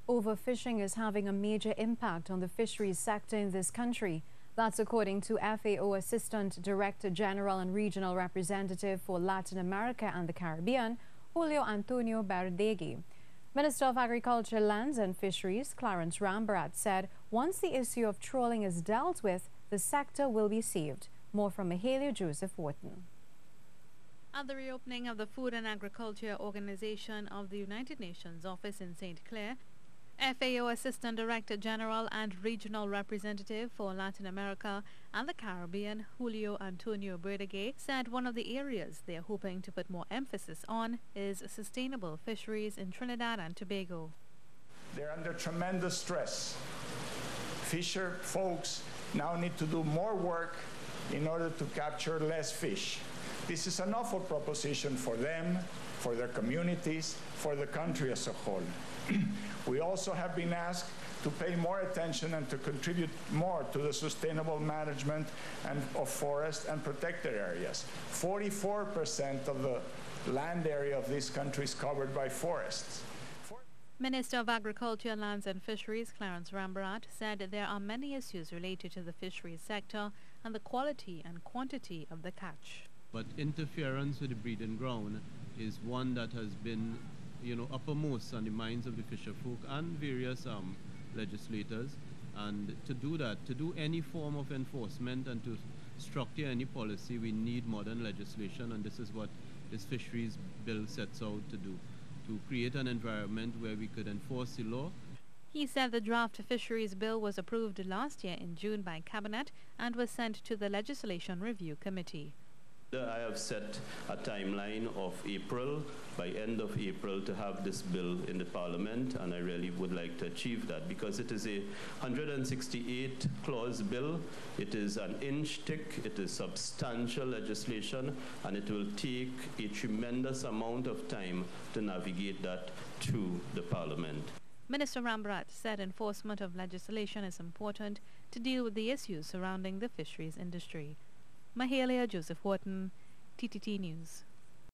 Overfishing is having a major impact on the fisheries sector in this country. That's according to FAO Assistant Director General and Regional Representative for Latin America and the Caribbean, Julio Berdegué. Minister of Agriculture, Lands and Fisheries, Clarence Rambharat, said once the issue of trawling is dealt with, the sector will be saved. More from Mahalia Joseph-Wharton. At the reopening of the Food and Agriculture Organization of the United Nations office in St. Clair, FAO Assistant Director General and Regional Representative for Latin America and the Caribbean, Julio Berdegué, said one of the areas they are hoping to put more emphasis on is sustainable fisheries in Trinidad and Tobago. They're under tremendous stress. Fisher folks now need to do more work in order to capture less fish. This is an awful proposition for them, for their communities, for the country as a whole. We also have been asked to pay more attention and to contribute more to the sustainable management of forest and protected areas. 44% of the land area of this country is covered by forests. Minister of Agriculture, Lands and Fisheries, Clarence Rambharat, said there are many issues related to the fisheries sector and the quality and quantity of the catch. But interference with the breeding ground is one that has been, uppermost on the minds of the fisher folk and various legislators. And to do that, to do any form of enforcement and to structure any policy, we need modern legislation, and this is what this fisheries bill sets out to do, to create an environment where we could enforce the law. He said the draft fisheries bill was approved last year in June by Cabinet and was sent to the Legislation Review Committee. I have set a timeline of April, by end of April, to have this bill in the Parliament, and I really would like to achieve that because it is a 168-clause bill. It is an inch thick, it is substantial legislation, and it will take a tremendous amount of time to navigate that through the Parliament. Minister Rambharat said enforcement of legislation is important to deal with the issues surrounding the fisheries industry. Mahalia Joseph-Wharton, TTT News.